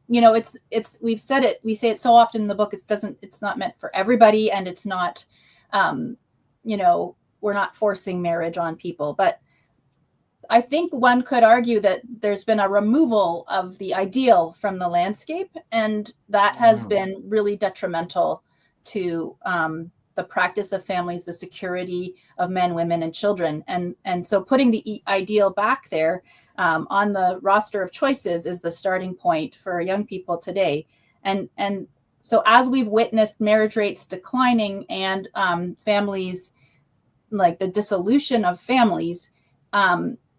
we say it so often in the book, it's not meant for everybody, and it's not we're not forcing marriage on people. But I think one could argue that there's been a removal of the ideal from the landscape, and that has been really detrimental to the practice of families, the security of men, women, and children. And so putting the ideal back there on the roster of choices is the starting point for young people today. And so as we've witnessed marriage rates declining and families, like the dissolution of families,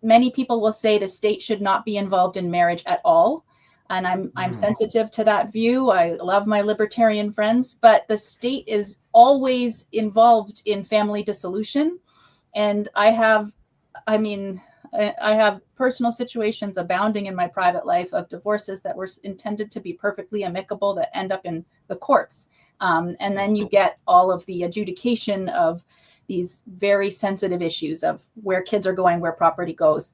many people will say the state should not be involved in marriage at all. And I'm sensitive to that view. I love my libertarian friends, but the state is always involved in family dissolution. And I have personal situations abounding in my private life of divorces that were intended to be perfectly amicable that end up in the courts. And then you get all of the adjudication of these very sensitive issues of where kids are going, where property goes.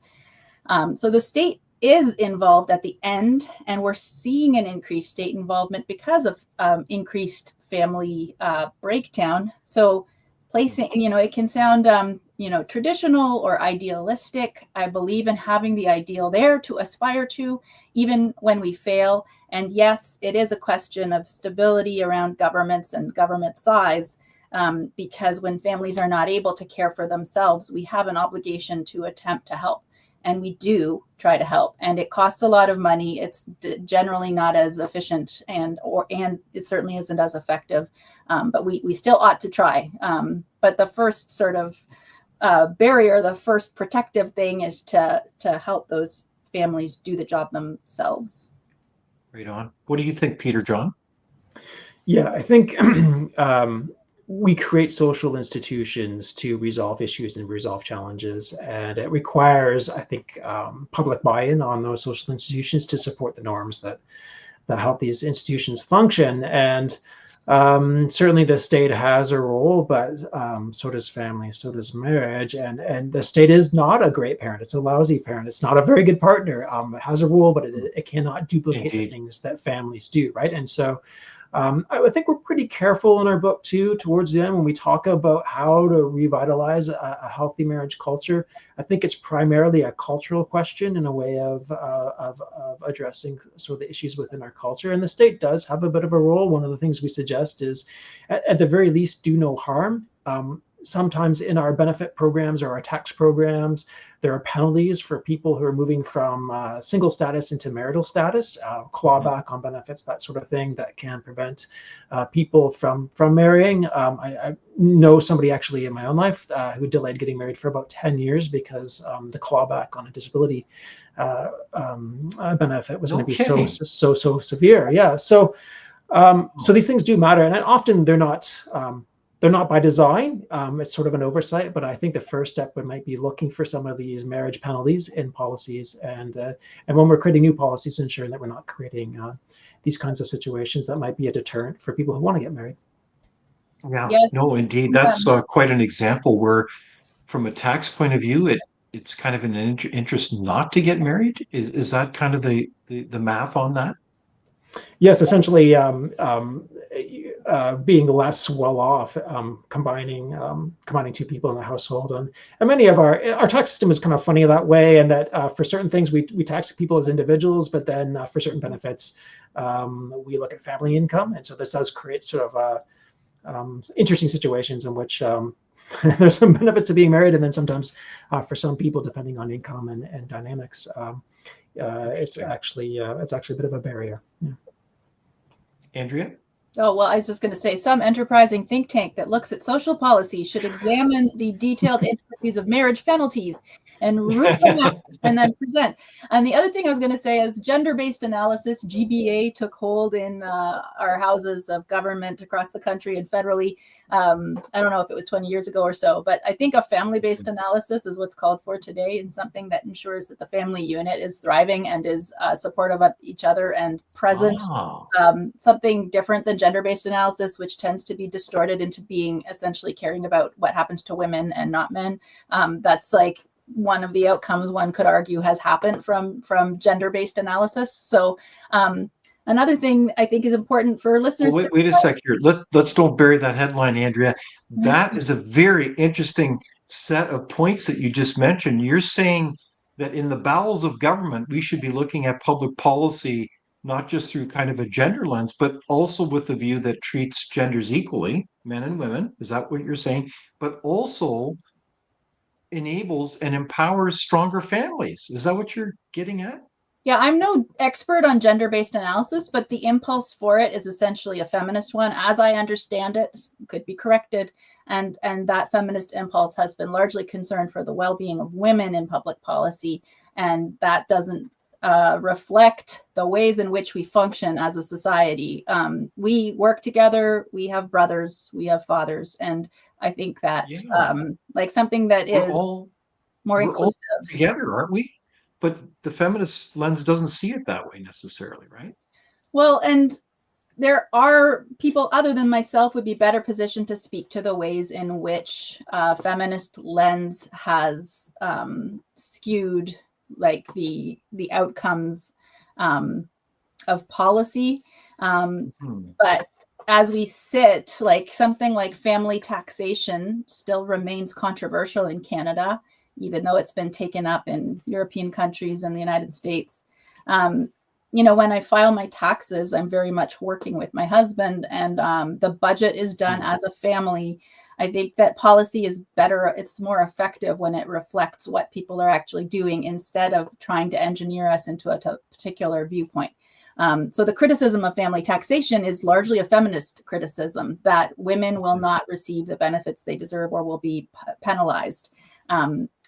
So the state is involved at the end, and we're seeing an increased state involvement because of increased family breakdown. So placing, it can sound, traditional or idealistic. I believe in having the ideal there to aspire to, even when we fail. And yes, it is a question of stability around governments and government size. Because when families are not able to care for themselves, we have an obligation to attempt to help. And we do try to help. And it costs a lot of money. It's generally not as efficient and it certainly isn't as effective. But we still ought to try. But the first sort of barrier, the first protective thing is to help those families do the job themselves. Right on. What do you think, Peter, John? Yeah, I think we create social institutions to resolve issues and resolve challenges, and it requires, I think, public buy-in on those social institutions to support the norms that help these institutions function. And Certainly the state has a role, but so does family, so does marriage, and the state is not a great parent. It's a lousy parent. It's not a very good partner. It has a role, but it cannot duplicate the Indeed. things that families do, right? And so I think we're pretty careful in our book too, towards the end, when we talk about how to revitalize a healthy marriage culture. I think it's primarily a cultural question in a way of addressing sort of the issues within our culture. And the state does have a bit of a role. One of the things we suggest is, at the very least, do no harm. Sometimes in our benefit programs or our tax programs, there are penalties for people who are moving from single status into marital status, clawback on benefits, that sort of thing that can prevent people from marrying. I know somebody actually in my own life who delayed getting married for about 10 years because the clawback on a disability benefit was No going to be kidding. so severe. Yeah. So these things do matter, and often they're not by design. It's sort of an oversight, but I think the first step might be looking for some of these marriage penalties in policies, and when we're creating new policies, ensuring that we're not creating these kinds of situations that might be a deterrent for people who want to get married. Yeah, Yes, no, indeed. That's quite an example where, from a tax point of view, it's kind of an interest not to get married. Is that kind of the math on that? Yes, essentially, being less well off, combining two people in the household, and many of our tax system is kind of funny that way, and that for certain things we tax people as individuals, but then for certain benefits we look at family income, and so this does create sort of interesting situations in which there's some benefits to being married, and then sometimes for some people, depending on income and dynamics, it's actually a bit of a barrier. Yeah. Andrea? Oh, well, I was just going to say, some enterprising think tank that looks at social policy should examine the detailed intricacies of marriage penalties and root them out and then present. And the other thing I was going to say is gender-based analysis, GBA, took hold in our houses of government across the country and federally. I don't know if it was 20 years ago or so, but I think a family-based analysis is what's called for today, and something that ensures that the family unit is thriving and is supportive of each other and present. Oh. Something different than gender-based analysis, which tends to be distorted into being essentially caring about what happens to women and not men. That's like one of the outcomes one could argue has happened from gender-based analysis. So another thing I think is important for listeners. Well, wait a sec here. Let's don't bury that headline, Andrea. That is a very interesting set of points that you just mentioned. You're saying that in the bowels of government, we should be looking at public policy not just through kind of a gender lens, but also with a view that treats genders equally, men and women. Is that what you're saying? But also enables and empowers stronger families. Is that what you're getting at? Yeah, I'm no expert on gender-based analysis, but the impulse for it is essentially a feminist one. As I understand it, could be corrected, and that feminist impulse has been largely concerned for the well-being of women in public policy, and that doesn't reflect the ways in which we function as a society. We work together, we have brothers, we have fathers, and I think that like something that is more inclusive. All together, aren't we? But the feminist lens doesn't see it that way necessarily, right? Well, and there are people other than myself would be better positioned to speak to the ways in which feminist lens has skewed like the outcomes of policy. But as we sit, like something like family taxation still remains controversial in Canada, even though it's been taken up in European countries and the United States. You know, when I file my taxes, I'm very much working with my husband, and the budget is done as a family. I think that policy is better. It's more effective when it reflects what people are actually doing instead of trying to engineer us into a particular viewpoint. So the criticism of family taxation is largely a feminist criticism that women will not receive the benefits they deserve or will be penalized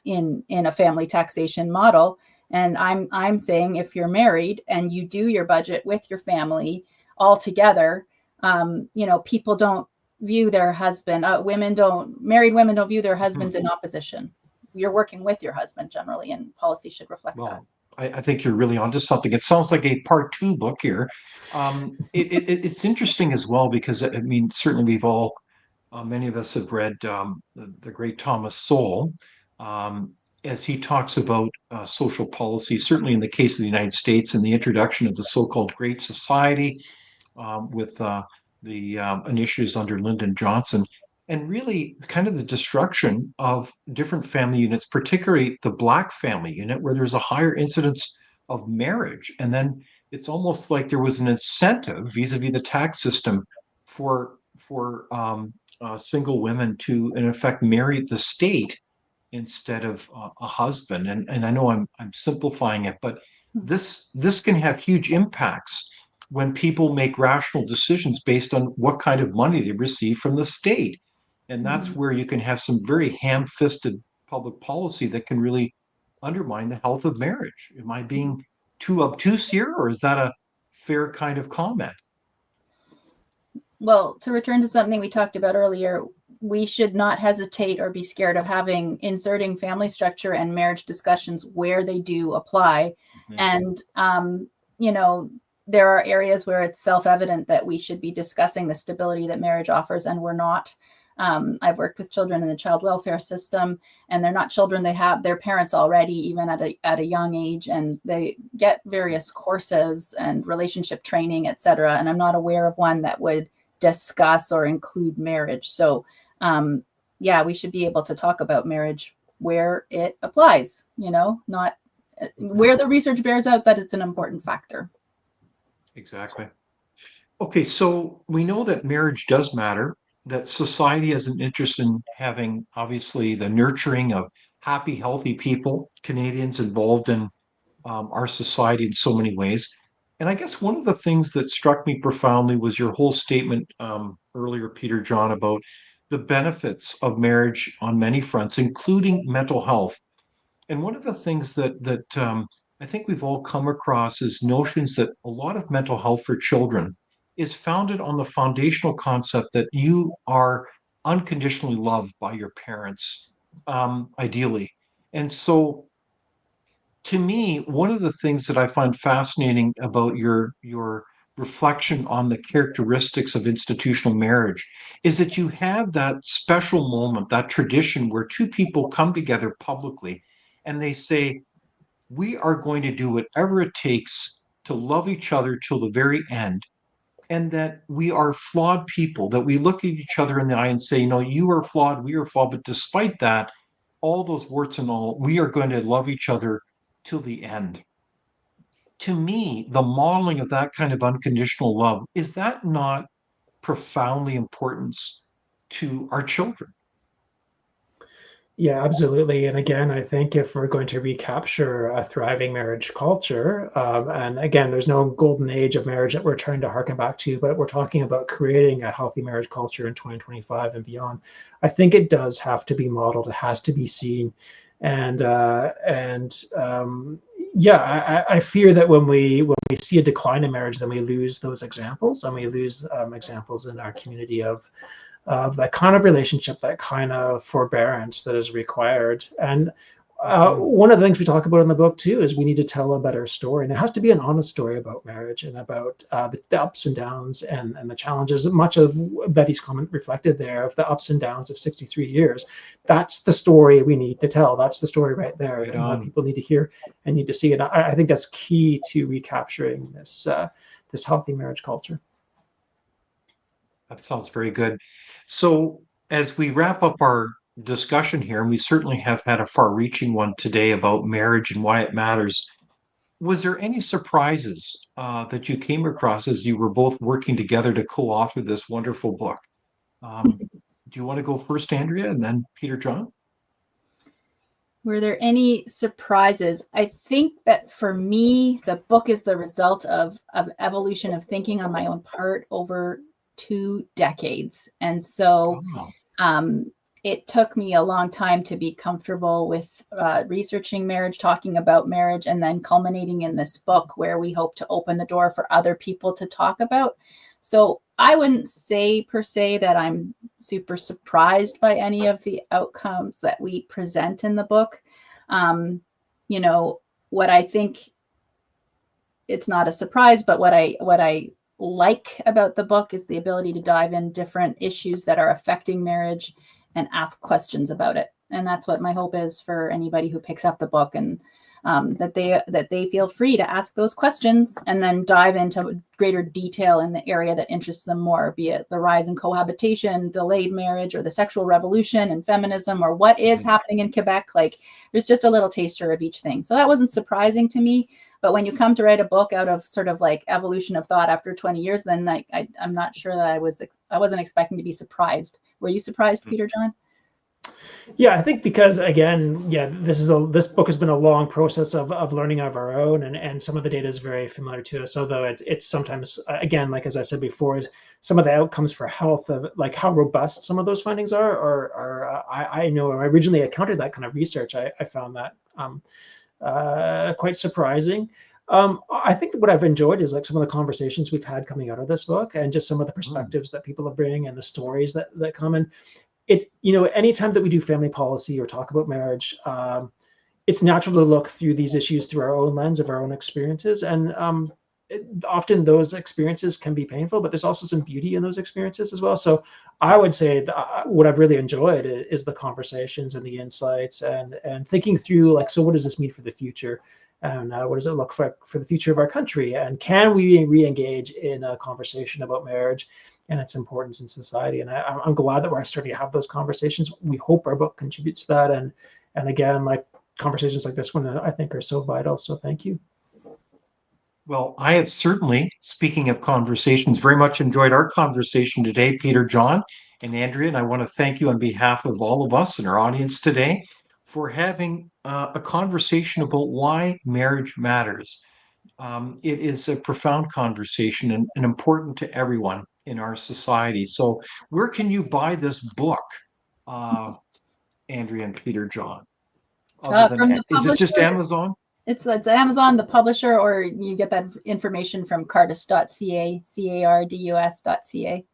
in a family taxation model. And I'm saying if you're married and you do your budget with your family all together, you know, people don't view their husband, married women don't view their husbands in opposition. You're working with your husband generally, and policy should reflect that. I think you're really onto something. It sounds like a part two book here. It's interesting as well because I mean, certainly we've all, many of us have read the great Thomas Sowell, um, as he talks about social policy. Certainly in the case of the United States and the introduction of the so-called Great Society, with the initiatives under Lyndon Johnson, and really kind of the destruction of different family units, particularly the Black family unit, where there's a higher incidence of marriage. And then it's almost like there was an incentive vis-a-vis the tax system for single women to, in effect, marry the state instead of a husband. And I know I'm simplifying it, but this can have huge impacts when people make rational decisions based on what kind of money they receive from the state. And that's Mhm. where you can have some very ham-fisted public policy that can really undermine the health of marriage. Am I being too obtuse here, or is that a fair kind of comment? Well, to return to something we talked about earlier, we should not hesitate or be scared of inserting family structure and marriage discussions where they do apply. Mhm. And, you know, there are areas where it's self-evident that we should be discussing the stability that marriage offers, and we're not. I've worked with children in the child welfare system, and they're not children. They have their parents already, even at a young age, and they get various courses and relationship training, etc. And I'm not aware of one that would discuss or include marriage. So, yeah, we should be able to talk about marriage where it applies, not where the research bears out that it's an important factor. Exactly. Okay, so we know that marriage does matter, that society has an interest in having, obviously, the nurturing of happy, healthy people, Canadians involved in our society in so many ways. And I guess one of the things that struck me profoundly was your whole statement earlier, Peter John, about the benefits of marriage on many fronts, including mental health. And one of the things that I think we've all come across is notions that a lot of mental health for children is founded on the foundational concept that you are unconditionally loved by your parents, ideally. And so, to me, one of the things that I find fascinating about your reflection on the characteristics of institutional marriage is that you have that special moment, that tradition where two people come together publicly and they say, we are going to do whatever it takes to love each other till the very end. And that we are flawed people, that we look at each other in the eye and say, you are flawed, we are flawed. But despite that, all those warts and all, we are going to love each other till the end. To me, the modeling of that kind of unconditional love, is that not profoundly important to our children? Yeah, absolutely. And again, I think if we're going to recapture a thriving marriage culture, and again, there's no golden age of marriage that we're trying to harken back to, but we're talking about creating a healthy marriage culture in 2025 and beyond. I think it does have to be modeled. It has to be seen, and yeah, I fear that when we see a decline in marriage, then we lose those examples, and we lose examples in our community of that kind of relationship, that kind of forbearance that is required. And one of the things we talk about in the book too is we need to tell a better story, and it has to be an honest story about marriage and about the ups and downs and the challenges. Much of Betty's comment reflected there of the ups and downs of 63 years. That's the story we need to tell. That's the story right there Right that more on. people need to hear and need to see. And I think that's key to recapturing this healthy marriage culture. That sounds very good. So, as we wrap up our discussion here, and we certainly have had a far reaching one today about marriage and why it matters, was there any surprises that you came across as you were both working together to co author this wonderful book? Do you want to go first, Andrea, and then Peter John? Were there any surprises? I think that for me, the book is the result of evolution of thinking on my own part over 2 decades. And so Oh, um, it took me a long time to be comfortable with researching marriage, talking about marriage, and then culminating in this book where we hope to open the door for other people to talk about. So I wouldn't say per se that I'm super surprised by any of the outcomes that we present in the book. Um, you know, what I think, it's not a surprise, but what I like about the book is the ability to dive in different issues that are affecting marriage and ask questions about it. And that's what my hope is for anybody who picks up the book, and that they feel free to ask those questions and then dive into greater detail in the area that interests them more, be it the rise in cohabitation, delayed marriage, or the sexual revolution and feminism, or what is happening in Quebec. Like, there's just a little taster of each thing. So that wasn't surprising to me. But when you come to write a book out of sort of like evolution of thought after 20 years, then like I'm not sure that I wasn't expecting to be surprised. Were you surprised, Peter John? Yeah, I think because again, yeah, this book has been a long process of learning of our own, and some of the data is very familiar to us. Although it's sometimes, again, like as I said before, is some of the outcomes for health of like how robust some of those findings are I know I originally encountered that kind of research. I found that quite surprising. I think what I've enjoyed is like some of the conversations we've had coming out of this book, and just some of the perspectives that people are bringing, and the stories that come in. It, anytime that we do family policy or talk about marriage, it's natural to look through these issues through our own lens of our own experiences, and often those experiences can be painful, but there's also some beauty in those experiences as well. So I would say what I've really enjoyed is the conversations and the insights, and thinking through like, so what does this mean for the future, and what does it look for the future of our country, and can we re-engage in a conversation about marriage and its importance in society? And I'm glad that we're starting to have those conversations. We hope our book contributes to that, and again, like conversations like this one, I think are so vital. So thank you. Well, I have certainly, speaking of conversations, very much enjoyed our conversation today, Peter John and Andrea. And I want to thank you on behalf of all of us and our audience today for having a conversation about why marriage matters. It is a profound conversation, and important to everyone in our society. So, where can you buy this book, uh, Andrea and Peter John? Other From than, the is it just publisher. Amazon? It's Amazon, the publisher, or you get that information from cardus.ca, cardus.ca.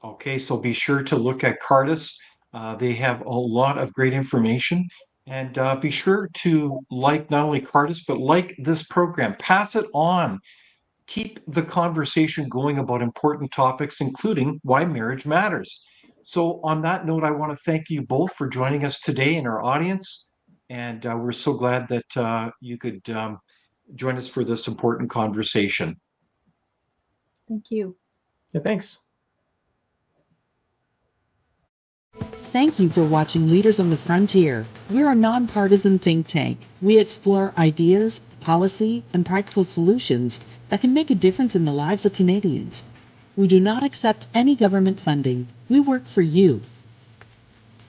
Okay, so be sure to look at Cardus. They have a lot of great information. And be sure to like not only Cardus, but like this program. Pass it on. Keep the conversation going about important topics, including why marriage matters. So, on that note, I want to thank you both for joining us today in our audience. And we're so glad that you could join us for this important conversation. Thank you. Yeah, thanks. Thank you for watching Leaders on the Frontier. We're a nonpartisan think tank. We explore ideas, policy, and practical solutions that can make a difference in the lives of Canadians. We do not accept any government funding. We work for you.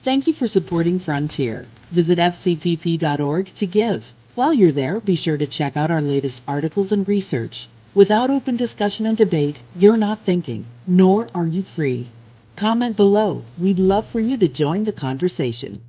Thank you for supporting Frontier. Visit fcpp.org to give. While you're there, be sure to check out our latest articles and research. Without open discussion and debate, you're not thinking, nor are you free. Comment below. We'd love for you to join the conversation.